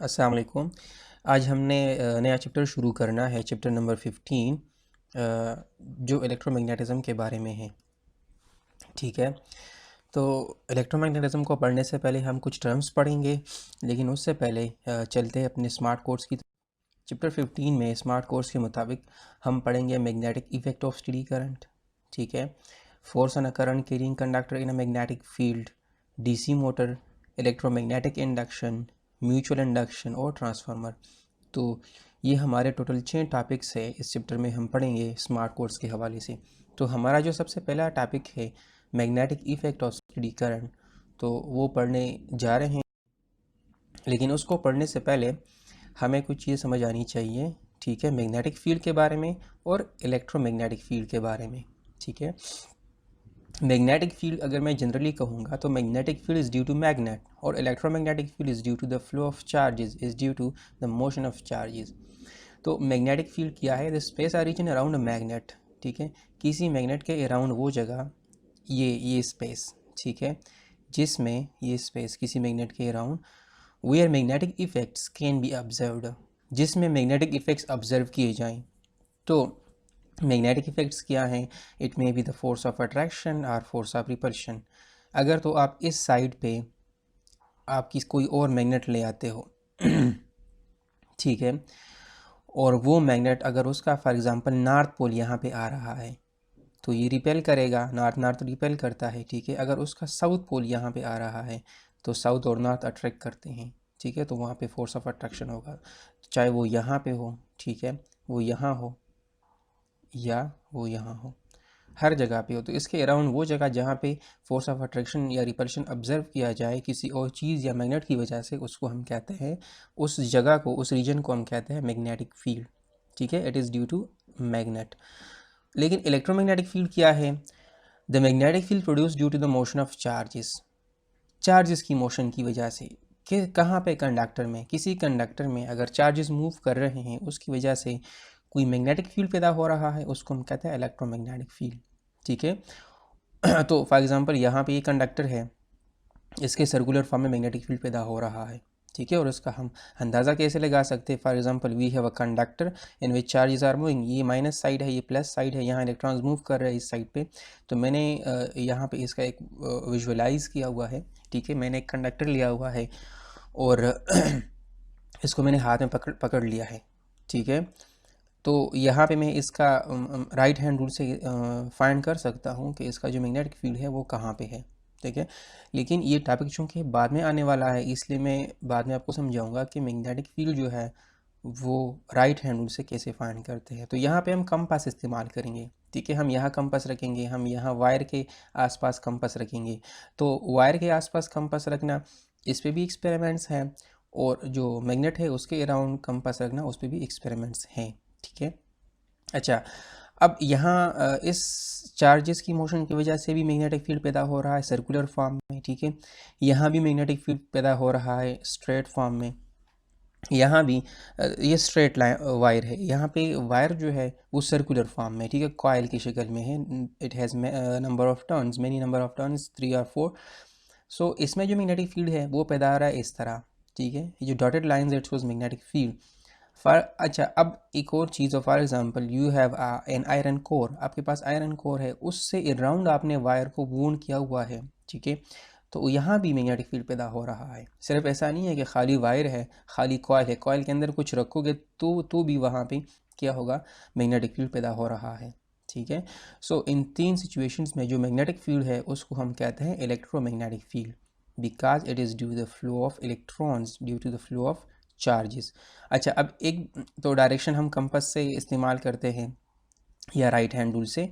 अस्सलाम वालेकुम। आज हमने नया चैप्टर शुरू करना है, चैप्टर नंबर 15 जो इलेक्ट्रोमैग्नेटिज़्म के बारे में है। ठीक है, तो इलेक्ट्रोमैग्नेटिज़्म को पढ़ने से पहले हम कुछ टर्म्स पढ़ेंगे, लेकिन उससे पहले चलते हैं अपने स्मार्ट कोर्स की। चैप्टर 15 में स्मार्ट कोर्स के मुताबिक हम पढ़ेंगे magnetic effect of steady current. ठीक है, force on a current carrying conductor in a magnetic field, DC motor, electromagnetic induction, mutual induction और ट्रांसफार्मर। तो ये हमारे टोटल 6 टॉपिक्स है इस चैप्टर में हम पढ़ेंगे स्मार्ट कोर्स के हवाले से। तो हमारा जो सबसे पहला टॉपिक है magnetic effect of steady current, तो वो पढ़ने जा रहे हैं, लेकिन उसको पढ़ने से पहले हमें कुछ चीज़ समझ आनी चाहिए। ठीक है, मैग्नेटिक फील्ड के बारे में और इलेक्ट्रोमैग्नेटिक फील्ड के बारे में। ठीक है, मैग्नेटिक फील्ड अगर मैं जनरली कहूँगा तो magnetic field is due to magnet, और electromagnetic field is due to the flow of charges, is due to the motion of charges. तो मैग्नेटिक फील्ड क्या है? The space or region around a magnet. ठीक है, किसी magnet के around वो जगह, ये स्पेस, ठीक है, जिसमें ये स्पेस किसी मैग्नेट के around where magnetic effects can be observed, जिसमें मैग्नेटिक इफेक्ट्स ऑब्जर्व किए जाएं। तो मैग्नेटिक इफेक्ट्स क्या हैं? It may be the force of attraction और फोर्स ऑफ रिपल्शन। अगर तो आप इस साइड पे आप कोई और मैग्नेट ले आते हो ठीक है, और वो मैग्नेट अगर उसका फॉर एग्जांपल नॉर्थ पोल यहाँ पे आ रहा है तो ये रिपेल करेगा, नॉर्थ नॉर्थ रिपेल करता है। ठीक है, अगर उसका साउथ पोल यहाँ पे आ रहा है तो साउथ और नॉर्थ अट्रैक्ट करते हैं। ठीक है, तो वहाँ पे फोर्स ऑफ अट्रैक्शन होगा, चाहे वो यहाँ पे हो, ठीक है, वो यहाँ हो या वो यहाँ हो, हर जगह पे हो। तो इसके अराउंड वो जगह जहाँ पे फोर्स ऑफ अट्रैक्शन या रिपल्शन ऑब्जर्व किया जाए किसी और चीज़ या मैग्नेट की वजह से, उसको हम कहते हैं, उस जगह को, उस रीजन को हम कहते हैं मैग्नेटिक फील्ड। ठीक है, it is due to magnet. लेकिन इलेक्ट्रोमैग्नेटिक फील्ड क्या है? The magnetic field produce due to the motion of charges, charges की मोशन की वजह से। कि कहाँ पे? कंडक्टर में। किसी कंडक्टर में अगर चार्जेस मूव कर रहे हैं, उसकी वजह से कोई मैग्नेटिक फील्ड पैदा हो रहा है, उसको हम कहते हैं इलेक्ट्रोमैग्नेटिक फील्ड। ठीक है तो फॉर एग्जांपल यहाँ पे ये कंडक्टर है, इसके सर्कुलर फॉर्म में मैग्नेटिक फील्ड पैदा हो रहा है। ठीक है, और उसका हम अंदाज़ा कैसे लगा सकते हैं? For example we have a conductor in which charges are moving, ये माइनस साइड है, ये प्लस साइड है, यहाँ इलेक्ट्रॉन्स मूव कर रहे हैं इस साइड पे। तो मैंने यहाँ पे इसका एक विजुअलाइज किया हुआ है। ठीक है, मैंने एक कंडक्टर लिया हुआ है और इसको मैंने हाथ में पकड़ लिया है। ठीक है, तो यहाँ पे मैं इसका राइट हैंड रूल से फाइंड कर सकता हूँ कि इसका जो मैग्नेटिक फील्ड है वो कहाँ पे है। ठीक है, लेकिन ये टॉपिक चूँकि बाद में आने वाला है, इसलिए मैं बाद में आपको समझाऊंगा कि मैग्नेटिक फील्ड जो है वो राइट हैंड रूल से कैसे फाइंड करते हैं। तो यहाँ पे हम कंपास इस्तेमाल करेंगे। ठीक है, हम यहाँ कंपास रखेंगे, हम यहाँ वायर के आसपास कंपास रखेंगे। तो वायर के आसपास कंपास रखना, इस पे भी एक्सपेरिमेंट्स हैं, और जो मैग्नेट है उसके अराउंड कंपास रखना, उस पर भी एक्सपेरिमेंट्स हैं। ठीक है, अच्छा, अब यहाँ इस चार्जेस की मोशन की वजह से भी मैग्नेटिक फील्ड पैदा हो रहा है सर्कुलर फॉर्म में। ठीक है, यहाँ भी मैग्नेटिक फील्ड पैदा हो रहा है स्ट्रेट फॉर्म में। यहाँ भी ये स्ट्रेट लाइन वायर है, यहाँ पे वायर जो है वो सर्कुलर फॉर्म में, ठीक है, कॉइल की शक्ल में है। It has number of turns, many number of turns, 3 और 4। सो इसमें जो मैग्नेटिक फील्ड है वो पैदा हो रहा है इस तरह। ठीक है, ये जो dotted lines it shows magnetic field. For अच्छा, अब एक और चीज़, for example you have an iron core, आपके पास आयरन कोर है, उससे अराउंड आपने वायर को वूंड किया हुआ है। ठीक है, तो यहाँ भी मैग्नेटिक फील्ड पैदा हो रहा है। सिर्फ ऐसा नहीं है कि खाली वायर है, खाली कॉइल है, कॉइल के अंदर कुछ रखोगे तो भी वहाँ पे क्या होगा? मैग्नेटिक फील्ड पैदा हो रहा है। ठीक है, सो इन 3 सिचुएशंस में जो मैग्नेटिक फील्ड है उसको हम कहते हैं electromagnetic field, because it is due the flow of electrons due to the flow of charges. अच्छा, अब एक तो डायरेक्शन हम कंपास से इस्तेमाल करते हैं या राइट हैंड रूल से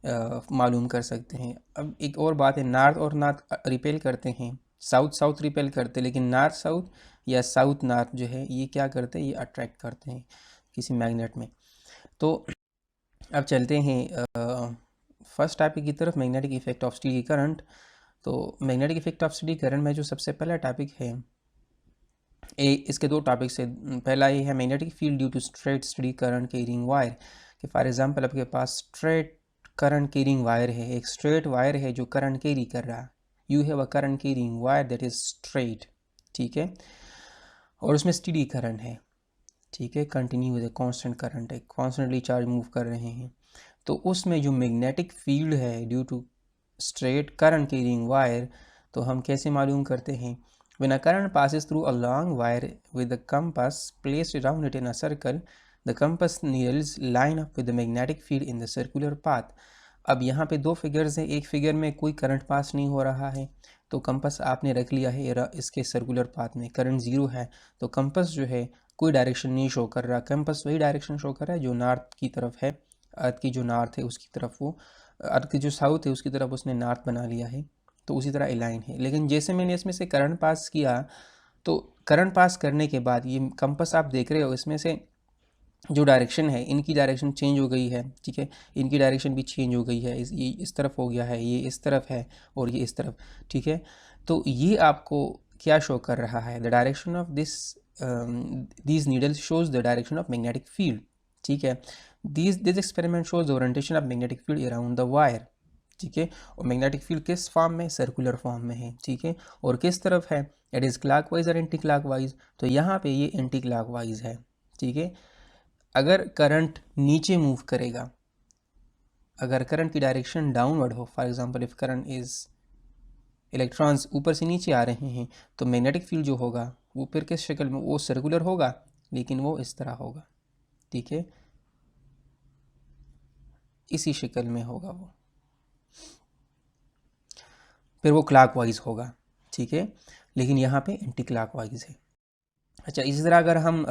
मालूम कर सकते हैं। अब एक और बात है, नॉर्थ और नॉर्थ रिपेल करते हैं, साउथ साउथ रिपेल करते हैं, लेकिन नॉर्थ साउथ या साउथ नॉर्थ जो है ये क्या करते हैं? ये अट्रैक्ट करते हैं किसी मैग्नेट में। तो अब चलते हैं फर्स्ट टॉपिक की तरफ, magnetic effect of steady current. तो magnetic effect of steady current में जो सबसे पहला टॉपिक है, इसके 2 टॉपिक्स है। पहला ये है magnetic field due to straight steady current carrying wire, कि फॉर एग्जांपल आपके पास स्ट्रेट करंट कैरिंग वायर है, एक स्ट्रेट वायर है जो करंट कैरी कर रहा है। You have a current carrying wire that is straight. ठीक है, और उसमें स्टेडी करंट है, ठीक है, कंटिन्यू है, कांस्टेंट करंट है, कॉन्स्टेंटली चार्ज मूव कर रहे हैं, तो उसमें जो मैग्नेटिक फील्ड है due to straight current carrying wire, तो हम कैसे मालूम करते हैं? When a current passes through a long wire with the compass placed around it in a circle, the compass needles line up with the magnetic field in the circular path. अब यहाँ पे दो फिगर्स हैं, एक figure में कोई current pass नहीं हो रहा है, तो कंपास आपने रख लिया है इसके सर्कुलर पाथ में, करंट ज़ीरो है, तो कंपास जो है कोई डायरेक्शन नहीं शो कर रहा, कंपास वही डायरेक्शन शो कर रहा है जो नॉर्थ की तरफ है, अर्थ की जो नॉर्थ है उसकी तरफ, वो अर्थ की जो साउथ है उसकी तरफ उसने नॉर्थ बना लिया है, तो उसी तरह अलाइन है। लेकिन जैसे मैंने इसमें से करंट पास किया, तो करंट पास करने के बाद ये कंपास आप देख रहे हो, इसमें से जो डायरेक्शन है इनकी डायरेक्शन चेंज हो गई है, ठीक है, इनकी डायरेक्शन भी चेंज हो गई है, ये इस तरफ हो गया है, ये इस तरफ है और ये इस तरफ, ठीक है। तो ये आपको क्या शो कर रहा है? The direction of these needles shows the direction of magnetic field, ठीक है। this experiment shows the orientation of magnetic field around the wire, ठीक है। और मैग्नेटिक फील्ड किस फॉर्म में? सर्कुलर फॉर्म में है, ठीक है। और किस तरफ है? इट इज़ क्लॉकवाइज और एंटी क्लॉकवाइज, तो यहाँ पे ये एंटी क्लॉकवाइज है, ठीक है। अगर करंट नीचे मूव करेगा, अगर करंट की डायरेक्शन डाउनवर्ड हो, for example if current is electrons ऊपर से नीचे आ रहे हैं, तो मैग्नेटिक फील्ड जो होगा वो फिर किस शक्ल में? वो सर्कुलर होगा, लेकिन वो इस तरह होगा, ठीक है, इसी शक्ल में होगा वो, फिर वो क्लॉकवाइज होगा, ठीक है, लेकिन यहाँ पे एंटी क्लॉकवाइज है। अच्छा, इसी तरह अगर हम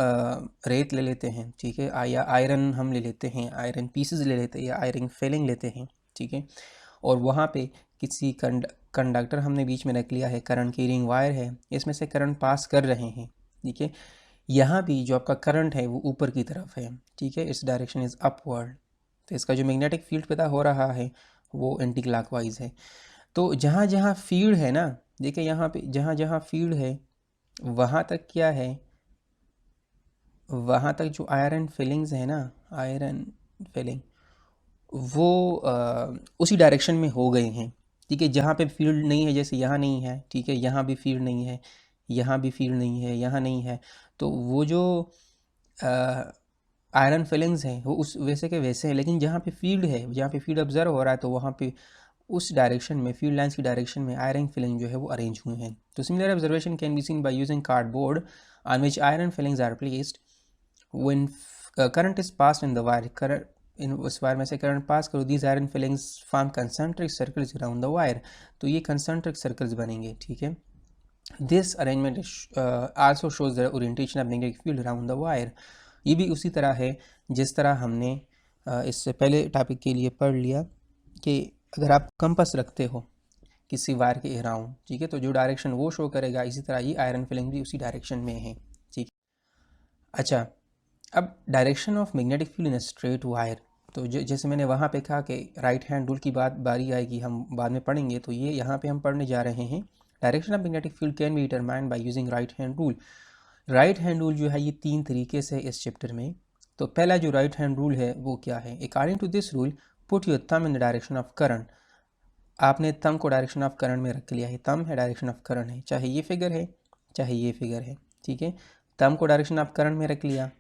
रेत ले लेते हैं, ठीक है, या आयरन हम ले लेते हैं, आयरन पीसेस ले लेते हैं या आयरन फिलिंग लेते हैं, ठीक है, और वहाँ पे किसी कंडक्टर हमने बीच में रख लिया है, करंट कैरिंग वायर है, इसमें से करंट पास कर रहे हैं, ठीक है। यहाँ भी जो आपका करंट है वो ऊपर की तरफ है, ठीक है, इस डायरेक्शन इज़ अपवर्ड, तो इसका जो मैग्नेटिक फील्ड पैदा हो रहा है वो एंटी क्लॉकवाइज है। तो जहाँ जहाँ फील्ड है ना, देखिए यहाँ पे जहाँ जहाँ फील्ड है वहाँ तक क्या है, वहाँ तक जो आयरन फिलिंग्स है ना, आयरन फिलिंग वो उसी डायरेक्शन में हो गए हैं, ठीक है। जहाँ पे फील्ड नहीं है, जैसे यहाँ नहीं है, ठीक है, यहाँ भी फील्ड नहीं है, यहाँ भी फील्ड नहीं है, यहाँ नहीं है, तो वो जो आयरन फिलिंग्स हैं वो उस वैसे के वैसे हैं, लेकिन जहाँ पे फील्ड है, जहाँ पे फील्ड ऑब्जर्व हो रहा है, तो वहाँ पे उस डायरेक्शन में, फील्ड लाइन्स की डायरेक्शन में आयरन फिलिंग जो है वो अरेंज हुए हैं। तो similar observation can be seen by using cardboard on which iron filings are placed when current is passed in the wire, current in उस वायर में से करंट पास करो, these iron fillings form concentric circles around the wire, तो ये concentric circles बनेंगे, ठीक है। This arrangement also shows the orientation of magnetic field around the wire, ये भी उसी तरह है जिस तरह हमने इससे पहले टॉपिक के लिए पढ़ लिया कि अगर आप कंपास रखते हो किसी वायर के अराउंड, ठीक है, तो जो डायरेक्शन वो शो करेगा, इसी तरह ये आयरन फिलिंग भी उसी डायरेक्शन में है, ठीक। अच्छा, अब direction of magnetic field in straight wire, तो जैसे मैंने वहाँ पे कहा कि राइट हैंड रूल की बारी आएगी, हम बाद में पढ़ेंगे, तो ये यहाँ पे हम पढ़ने जा रहे हैं। Direction of magnetic field can be determined by using right hand rule. Right hand rule जो है ये 3 तरीके से इस चैप्टर में। तो पहला जो राइट हैंड रूल है वो क्या है? According to this rule, put your thumb in the direction of current. आपने थंब को डायरेक्शन ऑफ करंट में रख लिया है, थंब है डायरेक्शन ऑफ करंट है, चाहे ये फिगर है चाहे ये फिगर है, ठीक है। थंब को डायरेक्शन ऑफ करंट में रख लिया,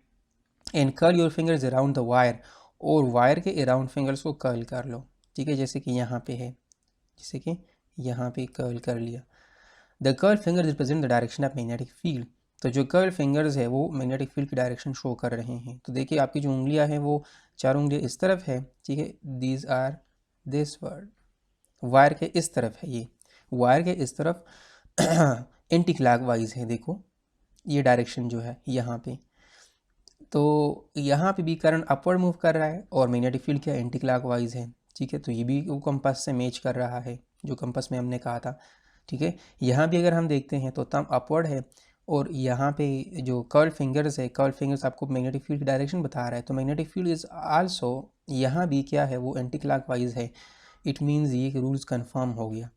and curl your fingers around the wire, और वायर के अराउंड फिंगर्स को कर्ल कर लो, ठीक है, जैसे कि यहाँ पे है, जैसे कि यहाँ पे कर्ल कर लिया। The curl fingers represent the direction of magnetic field, तो जो कर्ल फिंगर्स है वो मैग्नेटिक फील्ड की डायरेक्शन शो कर रहे हैं। तो देखिए आपकी जो उंगलियाँ हैं वो 4 उंगलियाँ इस तरफ है, ठीक है, these are this word, wire के इस तरफ है, ये वायर के इस तरफ एंटी क्लॉकवाइज है, देखो ये डायरेक्शन जो है यहाँ पे, तो यहाँ पे भी करंट अपवर्ड मूव कर रहा है और मैग्नेटिक फील्ड क्या एंटी क्लॉकवाइज है, ठीक है। तो ये भी वो कंपास से मैच कर रहा है जो कंपास में हमने कहा था, ठीक है। यहाँ भी अगर हम देखते हैं तो थंब अपवर्ड है, और यहाँ पे जो कर्ल फिंगर्स है, कर्ल फिंगर्स आपको मैग्नेटिक फील्ड की डायरेक्शन बता रहा है, तो मैग्नेटिक फील्ड इज़ आल्सो यहाँ भी क्या है, वो एंटी क्लॉकवाइज है। इट मीन्स ये रूल्स कन्फर्म हो गया।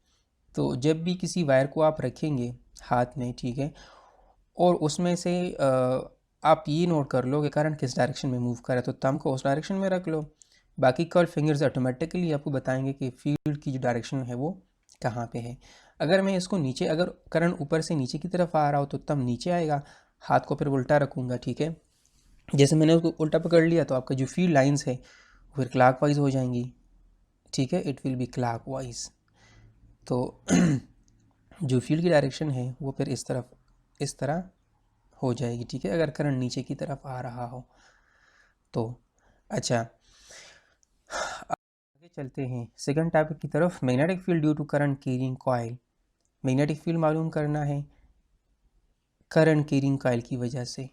तो जब भी किसी वायर को आप रखेंगे हाथ में, ठीक है, और उसमें से आप ये नोट कर लो कि करंट किस डायरेक्शन में मूव कर रहा है, तो थंब को उस डायरेक्शन में रख लो, बाकी कर्ल फिंगर्स ऑटोमेटिकली आपको बताएंगे कि फील्ड की जो डायरेक्शन है वो कहाँ पे है। अगर मैं इसको नीचे, अगर करंट ऊपर से नीचे की तरफ आ रहा हो तो थंब नीचे आएगा, हाथ को फिर उल्टा रखूँगा, ठीक है। जैसे मैंने उसको उल्टा पकड़ लिया तो आपका जो फील्ड लाइंस है फिर क्लॉकवाइज हो जाएंगी, ठीक है, इट विल बी क्लॉकवाइज। तो जो फील्ड की डायरेक्शन है वो फिर इस तरह हो जाएगी, ठीक है, अगर करंट नीचे की तरफ आ रहा हो तो। अच्छा, आगे चलते हैं सेकंड टॉपिक की तरफ, magnetic field due to current carrying coil. Magnetic field मालूम करना है करंट कैरिंग कॉइल की वजह से,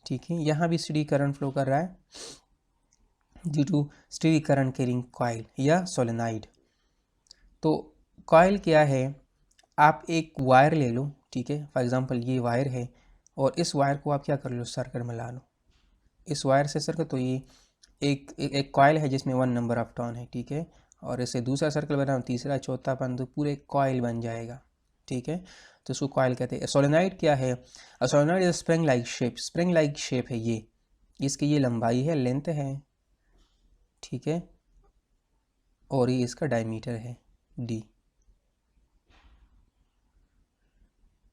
ठीक है। यहाँ भी स्टेडी करंट फ्लो कर रहा है due to steady current carrying coil या सोलेनाइड। तो कॉइल क्या है, आप एक वायर ले लो, ठीक है, फॉर एग्जांपल ये वायर है और इस वायर को आप क्या कर लो, सर्कल में ला लो, इस वायर से सर्कल। तो ये एक कॉइल है जिसमें 1 नंबर ऑफ टर्न है, ठीक है, और इससे दूसरा सर्कल बनाओ, तीसरा चौथा पाँच, तो पूरे कॉइल बन जाएगा, ठीक है। तो इसको कॉइल कहते हैं। सोलेनाइड क्या है, solenoid is spring like shape, spring like shape है ये, इसकी ये लंबाई है, लेंथ है, ठीक है, और ये इसका डायमीटर है d।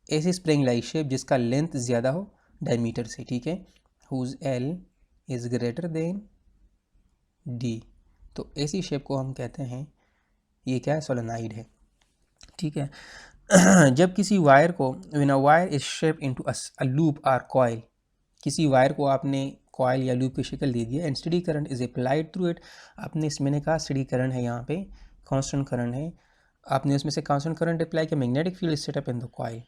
ऐसी स्प्रिंग लाइक शेप जिसका लेंथ ज़्यादा हो डायमीटर से, ठीक है, whose L is greater than d। तो ऐसी शेप को हम कहते हैं, ये क्या है, सोलेनाइड है, ठीक है। जब किसी वायर को, when a wire is shape into a loop और कॉइल, किसी वायर को आपने कॉइल या लूप की शक्ल दे दिया and steady current is applied through it, आपने मैंने कहा स्टेडी करंट है, यहाँ पे कांस्टेंट करंट है, आपने उसमें से कांस्टेंट करंट अप्लाई किया, magnetic field setup in the coil,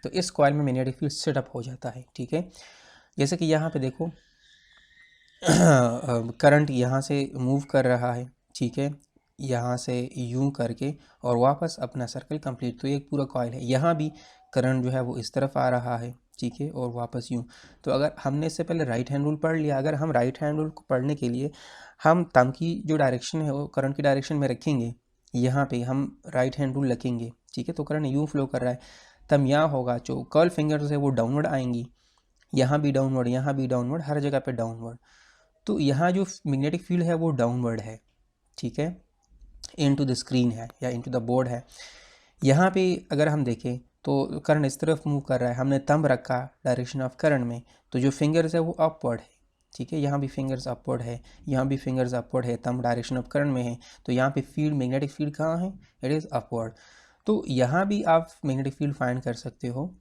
तो इस कॉइल में मैग्नेटिक फील्ड सेटअप हो जाता है, ठीक है। जैसे कि यहाँ पे देखो करंट यहाँ से मूव कर रहा है, ठीक है, यहाँ से यूं करके और वापस अपना सर्कल कंप्लीट, तो एक पूरा कॉइल है। यहाँ भी करंट जो है वो इस तरफ आ रहा है, ठीक है, और वापस यूं। तो अगर हमने इससे पहले राइट हैंड रूल पढ़ लिया, अगर हम राइट हैंड रूल को पढ़ने के लिए हम थंब की जो डायरेक्शन है वो करंट की डायरेक्शन में रखेंगे, यहाँ पे हम राइट हैंड रूल रखेंगे, ठीक है, तो करंट यूं फ्लो कर रहा है, तब यहाँ होगा जो कर्ल फिंगर्स है वो डाउनवर्ड आएंगी, यहाँ भी डाउनवर्ड, यहाँ भी डाउनवर्ड, हर जगह पे डाउनवर्ड। तो यहाँ जो मैग्नेटिक फील्ड है वो डाउनवर्ड है, ठीक है, इनटू द स्क्रीन है या इनटू द बोर्ड है। यहाँ पे अगर हम देखें तो करंट इस तरफ मूव कर रहा है, हमने थंब रखा डायरेक्शन ऑफ करंट में, तो जो फिंगर्स है वो अपवर्ड है, ठीक है, यहाँ भी फिंगर्स अपवर्ड है, यहाँ भी फिंगर्स अपवर्ड है, थंब डायरेक्शन ऑफ करंट में है, तो यहाँ पे फील्ड, मैग्नेटिक फील्ड कहाँ है, इट इज़ अपवर्ड। तो यहाँ भी आप मैग्नेटिक फील्ड फाइंड कर सकते हो,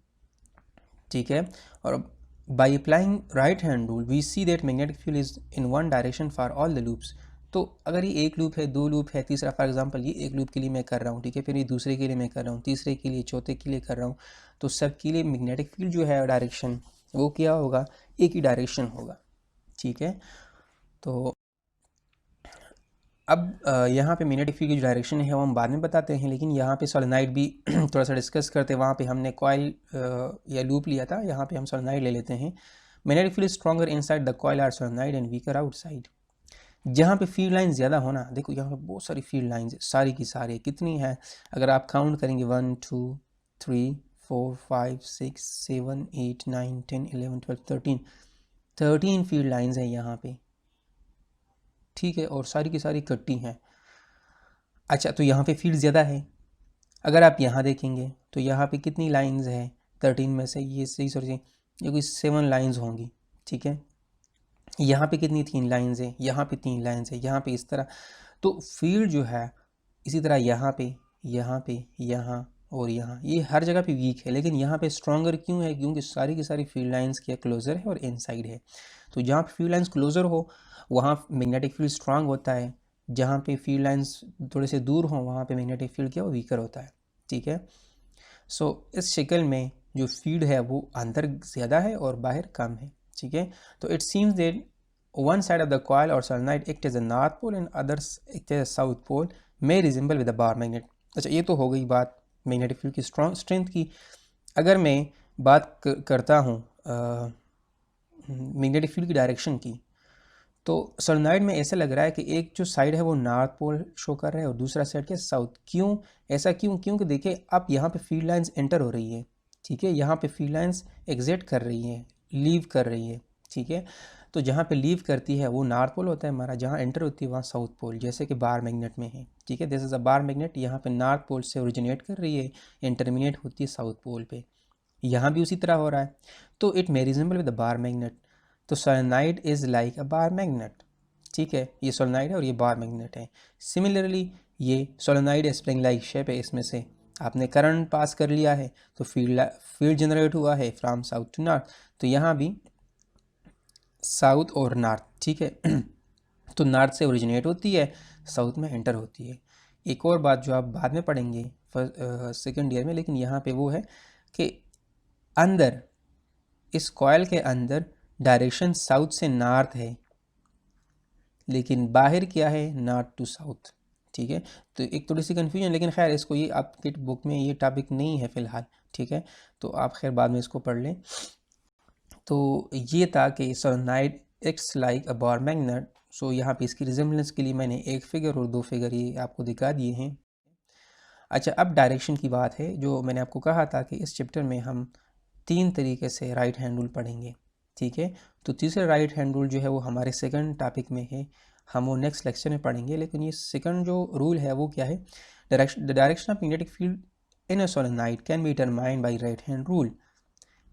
ठीक है। और by applying right hand rule we see that magnetic field is in one direction for all the loops। तो अगर ये एक लूप है, दो लूप है, तीसरा, फॉर एग्जांपल ये एक लूप के लिए मैं कर रहा हूँ, ठीक है, फिर ये दूसरे के लिए मैं कर रहा हूँ, तीसरे के लिए, चौथे के लिए कर रहा हूँ, तो सब के लिए मैग्नेटिक फील्ड जो है डायरेक्शन वो क्या होगा, एक ही डायरेक्शन होगा, ठीक है। तो अब यहाँ पे मैग्नेटिक फील्ड की जो डायरेक्शन है वो हम बाद में बताते हैं, लेकिन यहाँ पे सोलेनाइड भी थोड़ा सा डिस्कस करते हैं। वहाँ पे हमने कॉइल या लूप लिया था, यहाँ पे हम सोलेनाइड ले लेते हैं। Magnetic field stronger inside the coil or solenoid and weaker outside. जहाँ पे फील्ड लाइन ज़्यादा होना, देखो यहाँ पे बहुत सारी फील्ड लाइन्स सारी की सारी, कितनी है अगर आप काउंट करेंगे 1 2 3 4 5 6 7 8 9 10 11 12 13 फील्ड लाइन्स हैं यहाँ पे, ठीक है, और सारी की सारी इकट्ठी हैं। अच्छा, तो यहाँ पे फील्ड ज़्यादा है, अगर आप यहाँ देखेंगे तो यहाँ पे कितनी लाइंस हैं, 13 में से ये सही सॉरी ये कोई 7 लाइंस होंगी, ठीक है। यहाँ पे कितनी 3 लाइंस हैं, यहाँ पे 3 लाइंस हैं, यहाँ पे इस तरह। तो फील्ड जो है इसी तरह यहाँ पे, यहाँ पे, यहाँ और यहाँ, ये हर जगह पे वीक है, लेकिन यहाँ पे स्ट्रॉन्गर क्यों है, क्योंकि सारी की सारी फील्ड लाइंस क्या क्लोजर है और इनसाइड है। तो जहाँ पे फील्ड लाइंस क्लोजर हो वहाँ मैग्नेटिक फील्ड स्ट्रांग होता है, जहाँ पे फील्ड लाइंस थोड़े से दूर हों वहाँ पे मैग्नेटिक फील्ड क्या वीकर होता है, ठीक है। सो इस शक्ल में जो फील्ड है वो अंदर ज़्यादा है और बाहर कम है, ठीक है। तो it seems that one side of the coil or solenoid act as a north pole and others act as a south pole may resemble with a bar magnet. अच्छा, ये तो हो गई बात मैग्नेटिक फील्ड की स्ट्रेंथ की। अगर मैं बात करता हूँ मैग्नेटिक फील्ड की डायरेक्शन की, तो सोलेनॉइड में ऐसा लग रहा है कि एक जो साइड है वो नॉर्थ पोल शो कर रहा है और दूसरा साइड क्या साउथ। क्यों ऐसा, क्योंकि देखिए आप यहाँ पे फील्ड लाइंस एंटर हो रही है, ठीक है, यहाँ पे फील्ड लाइंस एग्जिट कर रही है, लीव कर रही है, ठीक है। तो जहाँ पे लीव करती है वो नॉर्थ पोल होता है हमारा, जहाँ एंटर होती है वहाँ साउथ पोल, जैसे कि बार मैग्नेट में है, ठीक है। This is a bar magnet, यहाँ पे नॉर्थ पोल से ओरिजिनेट कर रही है एंड टर्मिनेट होती है साउथ पोल पे, यहाँ भी उसी तरह हो रहा है। तो it may resemble with the bar magnet. तो solenoid is like a bar magnet, ठीक है, ये सोलेनाइड है और ये बार मैग्नेट है। सिमिलरली ये सोलेनाइड स्प्रिंग लाइक शेप है, इसमें से आपने करंट पास कर लिया है तो फील्ड जनरेट हुआ है फ्रॉम साउथ टू नॉर्थ, तो यहाँ भी साउथ और नॉर्थ, ठीक है। तो नॉर्थ से ओरिजिनेट होती है, साउथ में एंटर होती है। एक और बात जो आप बाद में पढ़ेंगे सेकेंड ईयर में, लेकिन यहाँ पे वो है कि अंदर इस कॉयल के अंदर डायरेक्शन साउथ से नॉर्थ है, लेकिन बाहर क्या है, नॉर्थ टू साउथ, ठीक है। तो एक थोड़ी सी कन्फ्यूजन, लेकिन खैर इसको ये आपके बुक में ये टॉपिक नहीं है फ़िलहाल, ठीक है, तो आप खैर बाद में इसको पढ़ लें। तो ये था कि solenoid acts like a bar magnet. So यहाँ पे इसकी रिजेम्बलेंस के लिए मैंने एक फिगर और दो फिगर ये आपको दिखा दिए हैं। अच्छा, अब डायरेक्शन की बात है, जो मैंने आपको कहा था कि इस चैप्टर में हम 3 तरीके से राइट हैंड रूल पढ़ेंगे, ठीक है। तो तीसरा राइट हैंड रूल जो है वो हमारे सेकंड टॉपिक में है, हम वो नेक्स्ट लेक्चर में पढ़ेंगे। लेकिन ये सेकंड जो रूल है वो क्या है, the direction of magnetic field in a solenoid can be determined by right hand rule.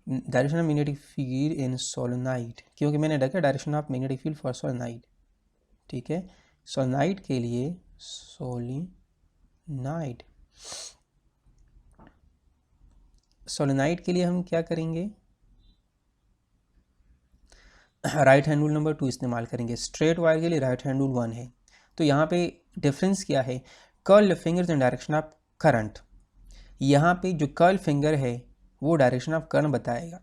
Direction of magnetic field in solenoid, क्योंकि मैंने रखा direction of magnetic field for solenoid, ठीक है। सोलेनाइड के लिए सोलेनाइड के लिए हम क्या करेंगे, राइट हैंड रूल नंबर 2 इस्तेमाल करेंगे। स्ट्रेट वायर के लिए राइट हैंड रूल 1 है। तो यहाँ पे डिफरेंस क्या है, curl fingers in direction of current. यहाँ पे जो कर्ल फिंगर है वो डायरेक्शन ऑफ करंट बताएगा,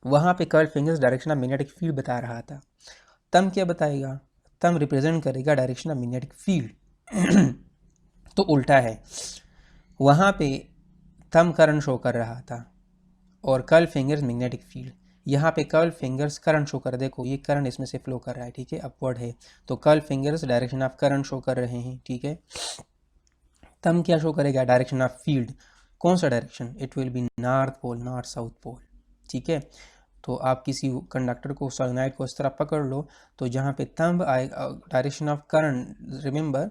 वहाँ पे curl fingers direction of magnetic field बता रहा था। तम क्या बताएगा, तम रिप्रेजेंट करेगा डायरेक्शन ऑफ मैग्नेटिक फील्ड। तो उल्टा है, वहाँ पे थंब करंट शो कर रहा था और कर्ल फिंगर्स मैग्नेटिक फील्ड। यहाँ पे कर्ल फिंगर्स करंट शो कर, देखो ये करंट इसमें से फ्लो कर रहा है, ठीक है, अपवर्ड है, तो curl fingers direction of current show कर रहे हैं, ठीक है। थंब क्या शो करेगा, डायरेक्शन ऑफ फील्ड। कौन सा direction, it will be north pole, north south pole, ठीक है। तो आप किसी कंडक्टर को, सोलेनोइड को इस तरह पकड़ लो, तो जहाँ पे थंब आएगा डायरेक्शन ऑफ करंट, रिमेंबर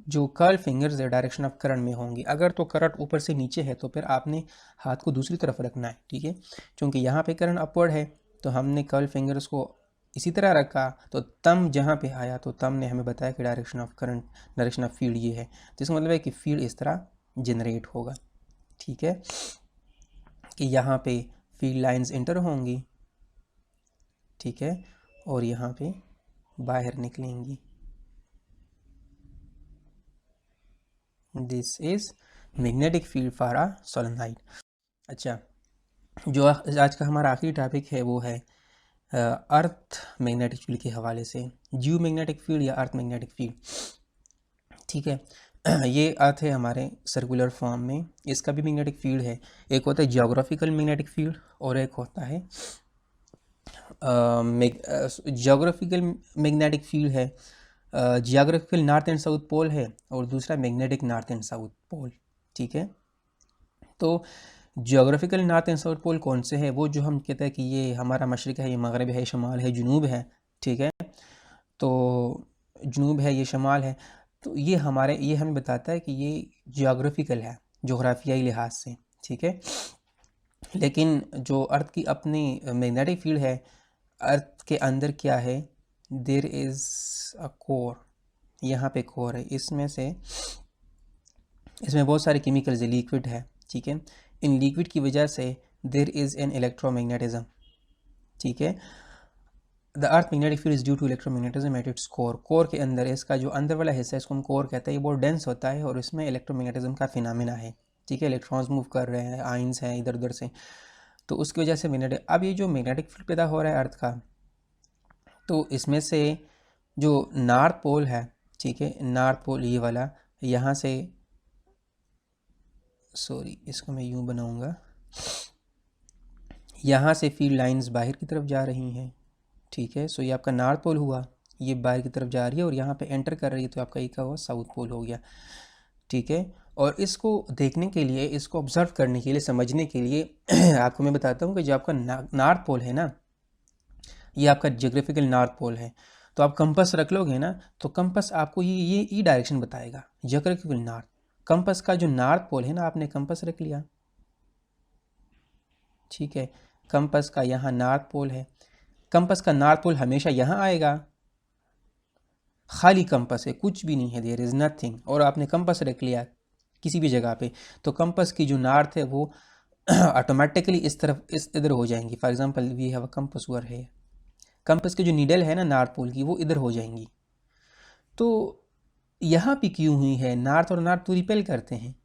जो कर्ल फिंगर्स है डायरेक्शन ऑफ करंट में होंगे। अगर तो करंट ऊपर से नीचे है तो फिर आपने हाथ को दूसरी तरफ रखना है, ठीक है। क्योंकि यहाँ पे करंट अपवर्ड है तो हमने कर्ल फिंगर्स को इसी तरह रखा, तो तम जहाँ पे आया तो तम ने हमें बताया कि direction of current, direction of field ये है। तो इसका मतलब है कि फील्ड इस तरह जनरेट होगा, ठीक है, कि यहाँ पे फील्ड लाइंस इंटर होंगी, ठीक है, और यहाँ पे बाहर निकलेंगी। This is magnetic field for a solenoid. अच्छा, जो आज का हमारा आखिरी टॉपिक है वो है अर्थ मैग्नेटिक फील्ड के हवाले से, जियो मैग्नेटिक फील्ड या अर्थ मैग्नेटिक फील्ड, ठीक है। ये अर्थ है हमारे सर्कुलर फॉर्म में, इसका भी मैग्नेटिक फील्ड है। एक होता है जियोग्राफिकल मैग्नेटिक फील्ड और एक होता है जियोग्राफिकल मैग्नेटिक फील्ड है, geographical north and south pole है, और दूसरा magnetic north and south pole, ठीक है। तो geographical north and south pole कौन से है, वो जो हम कहते हैं कि ये हमारा मशरिक़ है, ये मगरब है, शमाल है, जुनूब है, ठीक है। तो जुनूब है, ये शमाल है, तो ये हमें बताता है कि ये जियोग्राफिकल है, जोग्राफियाई लिहाज से, ठीक है। लेकिन जो अर्थ की अपनी मैग्नेटिक फील्ड है, अर्थ के अंदर क्या है, देयर इज़ अ कोर, यहाँ पे कोर है, इसमें बहुत सारे केमिकल्स है, लिक्विड है, ठीक है। इन लिक्विड की वजह से देयर इज़ एन इलेक्ट्रोमैग्नेटिज्म, ठीक है। The earth magnetic field is due to electromagnetism at its core. Core के अंदर, इसका जो अंदर वाला हिस्सा है इसको हम कोर कहते हैं, ये बहुत डेंस होता है और इसमें इलेक्ट्रोमैग्नेटिज्म का फिनोमेना है, ठीक है। इलेक्ट्रॉन्स मूव कर रहे हैं, आइंस हैं इधर उधर से, तो उसकी वजह से मैग्नेटिक, अब ये जो मैग्नेटिक फील्ड पैदा हो रहा है अर्थ का, तो इसमें से जो नॉर्थ पोल है, ठीक है, नॉर्थ पोल ये वाला, यहाँ से, सॉरी इसको मैं यूँ बनाऊँगा, यहाँ से फील्ड लाइंस बाहर की तरफ जा रही हैं, ठीक है। सो ये आपका नॉर्थ पोल हुआ, ये बाहर की तरफ जा रही है और यहाँ पे एंटर कर रही है, तो आपका ये क्या हुआ, साउथ पोल हो गया, ठीक है। और इसको देखने के लिए, इसको ऑब्जर्व करने के लिए, समझने के लिए आपको मैं बताता हूँ कि जो आपका नॉर्थ पोल है ना, ये आपका जियोग्राफिकल नॉर्थ पोल है, तो आप कंपास रख लोगे ना, तो कंपास आपको ये डायरेक्शन बताएगा, जियोग्राफिकल नॉर्थ। कंपास का जो नॉर्थ पोल है ना, आपने कंपास रख लिया, ठीक है। कंपस का यहाँ नॉर्थ पोल है, कंपस का नॉर्थ पोल हमेशा यहाँ आएगा, खाली कंपस है, कुछ भी नहीं है, देयर इज़ नथिंग, और आपने कंपस रख लिया किसी भी जगह पे, तो कंपस की जो नॉर्थ है वो ऑटोमेटिकली इस तरफ इस इधर हो जाएंगी। For example we have a compass over है, कंपस की जो नीडल है ना नॉर्थ पोल की, वो इधर हो जाएंगी। तो यहाँ पे क्यों हुई है, नॉर्थ और नॉर्थ तो रिपेल करते हैं,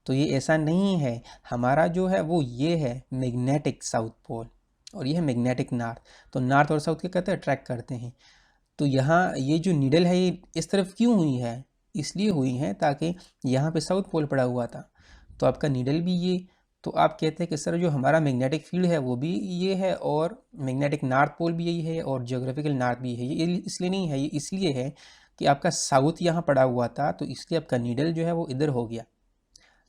तो ये ऐसा नहीं है। हमारा जो है वो ये है मैग्नेटिक साउथ पोल, और ये है मैग्नेटिक नॉर्थ। तो नॉर्थ और साउथ क्या कहते हैं, अट्रैक्ट करते हैं। तो यहाँ ये जो नीडल है ये इस तरफ क्यों हुई है, इसलिए हुई है ताकि यहाँ पे साउथ पोल पड़ा हुआ था, तो आपका नीडल भी ये, तो आप कहते हैं कि सर जो हमारा मैग्नेटिक फील्ड है वो भी ये है, और मैग्नेटिक नॉर्थ पोल भी यही है, और जियोग्राफिकल नॉर्थ भी है। ये इसलिए नहीं है, ये इसलिए है कि आपका साउथ यहाँ पड़ा हुआ था, तो इसलिए आपका नीडल जो है वो इधर हो गया।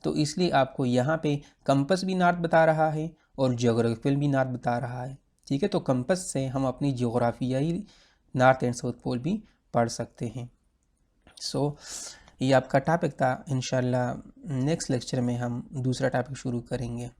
तो इसलिए आपको यहाँ पे कंपस भी नॉर्थ बता रहा है और जियोग्राफिकल भी नॉर्थ बता रहा है। ठीक है, तो कंपस से हम अपनी जियोग्राफियाई नॉर्थ एंड साउथ पोल भी पढ़ सकते हैं। सो ये आपका टॉपिक था। इंशाल्लाह नेक्स्ट लेक्चर में हम दूसरा टॉपिक शुरू करेंगे।